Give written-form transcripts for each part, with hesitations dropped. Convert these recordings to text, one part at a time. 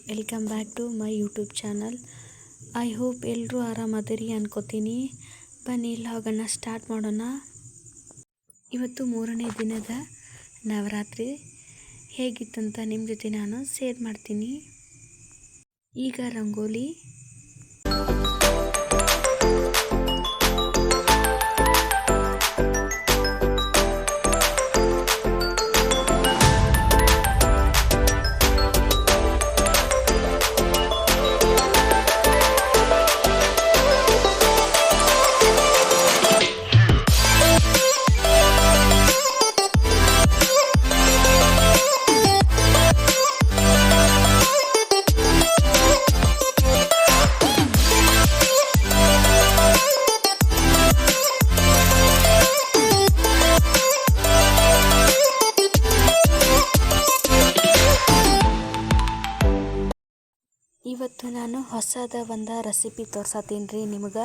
Welcome back to my YouTube channel. I hope ಎಲ್ಲರೂ ಆರಾಮದಿರಿ ಅನ್ಕೋತೀನಿ. ಬನ್ನಿ ಲಾಗನ್ನು ಸ್ಟಾರ್ಟ್ ಮಾಡೋಣ. ಇವತ್ತು 3ನೇ ದಿನದ ನವರಾತ್ರಿ ಹೇಗಿತ್ತಂತ ನಿಮ್ಮ ಜೊತೆ ನಾನು ಶೇರ್ ಮಾಡ್ತೀನಿ. ಈಗ ರಂಗೋಲಿ ಇವತ್ತು ನಾನು ಹೊಸದ ಒಂದು ರೆಸಿಪಿ ತೋರ್ಸತ್ತೀನಿ ರೀ ನಿಮಗೆ.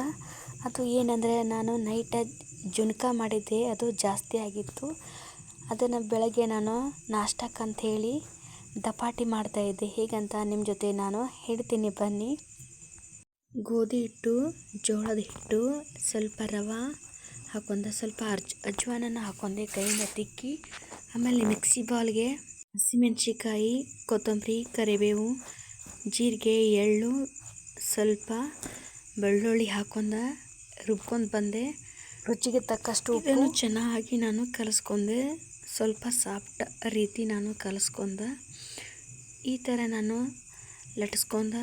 ಅದು ಏನಂದರೆ, ನಾನು ನೈಟ್ ಜುನ್ಕ ಮಾಡಿದ್ದೆ, ಅದು ಜಾಸ್ತಿ ಆಗಿತ್ತು. ಅದನ್ನು ಬೆಳಗ್ಗೆ ನಾನು ನಾಷ್ಟಕ್ಕಂತ ಹೇಳಿ ದಪಾಟಿ ಮಾಡ್ತಾಯಿದ್ದೆ. ಹೇಗಂತ ನಿಮ್ಮ ಜೊತೆ ನಾನು ಹೇಳ್ತೀನಿ ಬನ್ನಿ. ಗೋಧಿ ಹಿಟ್ಟು, ಜೋಳದ ಹಿಟ್ಟು, ಸ್ವಲ್ಪ ರವೆ ಹಾಕೊಂಡೆ, ಸ್ವಲ್ಪ ಅಜ್ವಾನನ್ನು ಹಾಕೊಂಡೆ ಕೈಯಿಂದ ತಿಕ್ಕಿ. ಆಮೇಲೆ ಮಿಕ್ಸಿ ಬೌಲ್ಗೆ ಹಸಿಮೆಣ್ಸಿಕಾಯಿ, ಕೊತ್ತಂಬರಿ, ಕರಿಬೇವು, ಜೀರಿಗೆ, ಎಳ್ಳು, ಸ್ವಲ್ಪ ಬೆಳ್ಳುಳ್ಳಿ ಹಾಕೊಂಡ ರುಬ್ಕೊಂಡು ಬಂದೆ. ರುಚಿಗೆ ತಕ್ಕಷ್ಟು ಉಪ್ಪು ಚೆನ್ನಾಗಿ ನಾನು ಕಲಿಸ್ಕೊಂಡೆ. ಸ್ವಲ್ಪ ಸಾಫ್ಟ್ ರೀತಿ ನಾನು ಕಲಿಸ್ಕೊಂಡೆ. ಈ ಥರ ನಾನು ಲಟ್ಸ್ಕೊಂಡ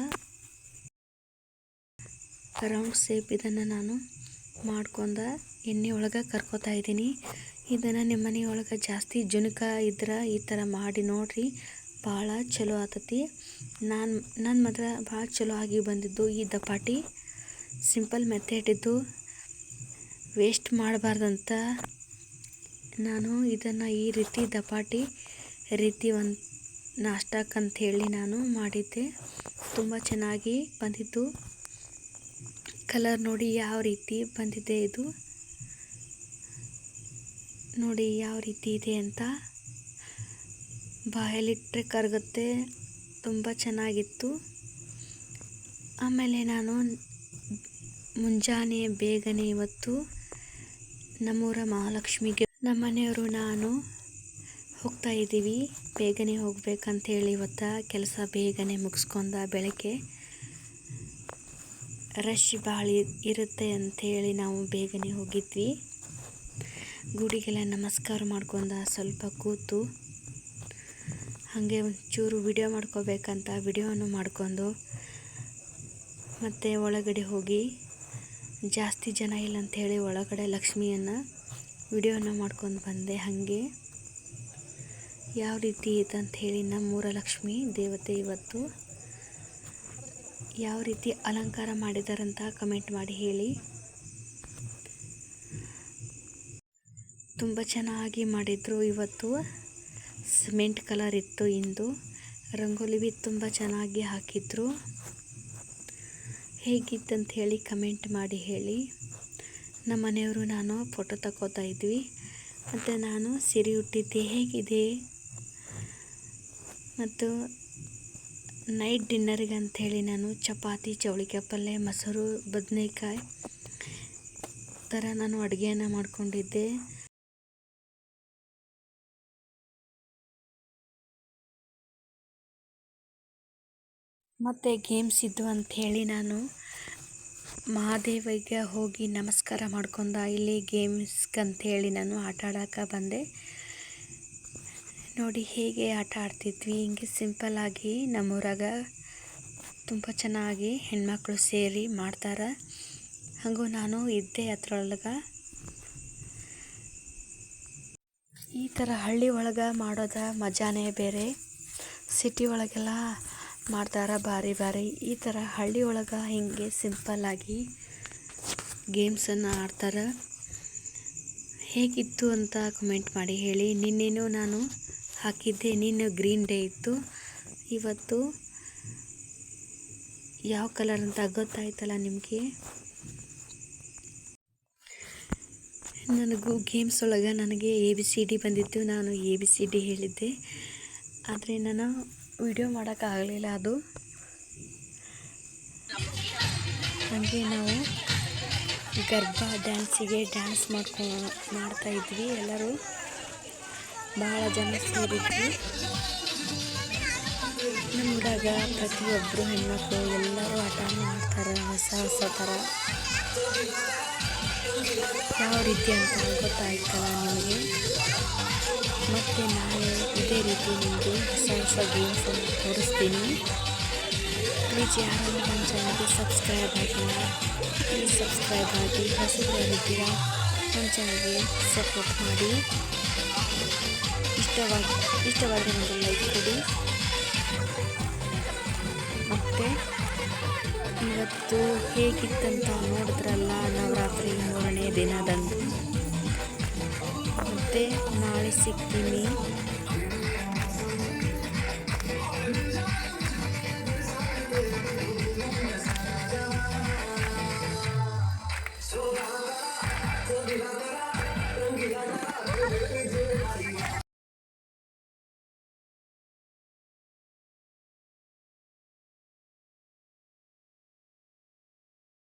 ರೌಂಡ್ ಶೇಪ್ ಇದನ್ನು ನಾನು ಮಾಡ್ಕೊಂಡ ಎಣ್ಣೆ ಒಳಗೆ ಕರ್ಕೋತಾ ಇದ್ದೀನಿ. ಇದನ್ನು ನಿಮ್ಮ ಮನೆಯೊಳಗೆ ಜಾಸ್ತಿ ಜುನ್ಕ ಇದ್ರೆ ಈ ಥರ ಮಾಡಿ ನೋಡಿರಿ, ಭಾಳ ಚಲೋ ಆತತಿ. ನನ್ನ ಮಾತ್ರ ಭಾಳ ಚಲೋ ಆಗಿ ಬಂದಿದ್ದು ಈ ದಪಾಟಿ. ಸಿಂಪಲ್ ಮೆಥಡ್ ಇದ್ದು, ವೇಸ್ಟ್ ಮಾಡಬಾರ್ದಂತ ನಾನು ಇದನ್ನು ಈ ರೀತಿ ದಪಾಟಿ ರೀತಿ ಒಂದು ನಾಷ್ಟಕ್ಕಂತ ಹೇಳಿ ನಾನು ಮಾಡಿದ್ದೆ. ತುಂಬ ಚೆನ್ನಾಗಿ ಬಂದಿದ್ದು. ಕಲರ್ ನೋಡಿ ಯಾವ ರೀತಿ ಬಂದಿದೆ, ಇದು ನೋಡಿ ಯಾವ ರೀತಿ ಇದೆ ಅಂತ. ಬಾಯಲ್ಲಿಟ್ಟರೆ ಕರಗುತ್ತೆ, ತುಂಬ ಚೆನ್ನಾಗಿತ್ತು. ಆಮೇಲೆ ನಾನು ಮುಂಜಾನೆ ಬೇಗನೆ ಇವತ್ತು ನಮ್ಮೂರ ಮಹಾಲಕ್ಷ್ಮಿಗೆ ನಮ್ಮ ಮನೆಯವರು ನಾನು ಹೋಗ್ತಾ ಇದ್ದೀವಿ. ಬೇಗನೆ ಹೋಗ್ಬೇಕಂತೇಳಿ ಇವತ್ತು ಕೆಲಸ ಬೇಗನೆ ಮುಗಿಸ್ಕೊಂಡ. ಬೆಳಗ್ಗೆ ರಶ್ ಭಾಳ ಇರುತ್ತೆ ಅಂಥೇಳಿ ನಾವು ಬೇಗನೆ ಹೋಗಿದ್ವಿ. ಗುಡಿಗೆಲ್ಲ ನಮಸ್ಕಾರ ಮಾಡ್ಕೊಂಡ ಸ್ವಲ್ಪ ಕೂತು ಹಾಗೆ ಒಂಚೂರು ವಿಡಿಯೋ ಮಾಡ್ಕೋಬೇಕಂತ ವಿಡಿಯೋವನ್ನು ಮಾಡ್ಕೊಂಡು ಮತ್ತು ಒಳಗಡೆ ಹೋಗಿ, ಜಾಸ್ತಿ ಜನ ಇಲ್ಲ ಅಂಥೇಳಿ ಒಳಗಡೆ ಲಕ್ಷ್ಮಿಯನ್ನು ವಿಡಿಯೋನ ಮಾಡ್ಕೊಂಡು ಬಂದೆ. ಹಾಗೆ ಯಾವ ರೀತಿ ಇದೆ ಅಂಥೇಳಿ ನಮ್ಮೂರ ಲಕ್ಷ್ಮಿ ದೇವತೆ ಇವತ್ತು ಯಾವ ರೀತಿ ಅಲಂಕಾರ ಮಾಡಿದಾರಂತ ಕಮೆಂಟ್ ಮಾಡಿ ಹೇಳಿ. ತುಂಬ ಚೆನ್ನಾಗಿ ಮಾಡಿದರು. ಇವತ್ತು ಸಿಮೆಂಟ್ ಕಲರ್ ಇತ್ತು. ಇಂದು ರಂಗೋಲಿ ಭೀ ತುಂಬ ಚೆನ್ನಾಗಿ ಹಾಕಿದ್ರು. ಹೇಗಿತ್ತಂತ ಹೇಳಿ ಕಮೆಂಟ್ ಮಾಡಿ ಹೇಳಿ. ನಮ್ಮ ಮನೆಯವರು ನಾನು ಫೋಟೋ ತಗೋತಾ ಇದ್ವಿ. ಮತ್ತು ನಾನು ಸೀರೆ ಉಟ್ಟಿದ್ದೆ. ಹೇಗಿದೆ ಮತ್ತು ನೈಟ್ ಡಿನ್ನರ್ಗೆ ಅಂಥೇಳಿ ನಾನು ಚಪಾತಿ, ಚೌಳಿಕಾಯಿ ಪಲ್ಯ, ಮೊಸರು, ಬದನೆಕಾಯಿ ಥರ ನಾನು ಅಡುಗೆಯನ್ನು ಮಾಡ್ಕೊಂಡಿದ್ದೆ. ಮತ್ತು ಗೇಮ್ಸ್ ಇದ್ದು ಅಂಥೇಳಿ ನಾನು ಮಹಾದೇವಿಗೆ ಹೋಗಿ ನಮಸ್ಕಾರ ಮಾಡ್ಕೊಂಡ. ಇಲ್ಲಿ ಗೇಮ್ಸ್ಗಂಥೇಳಿ ನಾನು ಆಟ ಆಡೋಕೆ ಬಂದೆ. ನೋಡಿ ಹೇಗೆ ಆಟ ಆಡ್ತಿದ್ವಿ. ಹಿಂಗೆ ಸಿಂಪಲ್ಲಾಗಿ ನಮ್ಮೂರಾಗ ತುಂಬ ಚೆನ್ನಾಗಿ ಹೆಣ್ಮಕ್ಳು ಸೇರಿ ಮಾಡ್ತಾರೆ. ಹಾಗೂ ನಾನು ಇದ್ದೆ ಅದರೊಳಗೆ. ಈ ಥರ ಹಳ್ಳಿ ಒಳಗೆ ಮಾಡೋದ ಮಜಾನೇ ಬೇರೆ. ಸಿಟಿ ಒಳಗೆಲ್ಲ ಮಾಡ್ತಾರೆ ಭಾರಿ ಭಾರಿ. ಈ ಥರ ಹಳ್ಳಿ ಒಳಗೆ ಹಿಂಗೆ ಸಿಂಪಲ್ಲಾಗಿ ಗೇಮ್ಸನ್ನು ಆಡ್ತಾರೆ. ಹೇಗಿತ್ತು ಅಂತ ಕಮೆಂಟ್ ಮಾಡಿ ಹೇಳಿ. ನಿನ್ನೆನೂ ನಾನು ಹಾಕಿದ್ದೆ, ನಿನ್ನೆ ಗ್ರೀನ್ ಡೇ ಇತ್ತು. ಇವತ್ತು ಯಾವ ಕಲರ್ ಅಂತ ಗೊತ್ತಾಯ್ತಲ್ಲ ನಿಮಗೆ. ನನಗೂ ಗೇಮ್ಸ್ ಒಳಗೆ ನನಗೆ ABCD ಬಂದಿತ್ತು. ನಾನು ABCD ಹೇಳಿದ್ದೆ, ಆದರೆ ನಾನು ವಿಡಿಯೋ ಮಾಡೋಕ್ಕಾಗಲಿಲ್ಲ. ಅದು ಹಾಗೆ ನಾವು ಗರ್ಭ ಡ್ಯಾನ್ಸಿಗೆ ಡ್ಯಾನ್ಸ್ ಮಾಡ್ತಾಯಿದ್ವಿ. ಎಲ್ಲರೂ ಭಾಳ ಜನ ಸೇರಿದ್ವಿ. ನಮ್ಮ ಊರಾಗ ಪ್ರತಿಯೊಬ್ಬರು ಹೆಣ್ಮಕ್ಳು ಎಲ್ಲರೂ ಆಟನೂ ಆಡ್ತಾರೆ, ಹೊಸ ಥರ. ಯಾವ ರೀತಿ ಅಂತ ಗೊತ್ತಾಯ್ತಲ್ಲ ನಿಮಗೆ. ಮತ್ತು ನಾಳೆ ಇದೇ ರೀತಿ ನಿಮಗೆ ಹೊಸ ಗೇಮ್ಸನ್ನು ತೋರಿಸ್ತೀನಿ. ಪ್ಲೀಸ್ ಯಾರು ನನ್ನ ಚಾನಲ್ಗೆ ಸಬ್ಸ್ಕ್ರೈಬ್ ಆಗಿಲ್ಲ, ಪ್ಲೀಸ್ ಸಬ್ಸ್ಕ್ರೈಬ್ ಆಗಿ. ಹೊಸಬರಾಗಿದ್ದೀರ ನನ್ನ ಚಾನಲ್ಗೆ ಸಪೋರ್ಟ್ ಮಾಡಿ. ಇಷ್ಟವಾದರೆ ಒಂದು ಲೈಕ್ ಕೊಡಿ. ಮತ್ತು ಇವತ್ತು ಹೇಗಿತ್ತಂತ ನೋಡಿದ್ರಲ್ಲ, ನವರಾತ್ರಿ 3ನೇ ದಿನದಂದು. ಮತ್ತು ನಾಳೆ ಸಿಗ್ತೀನಿ.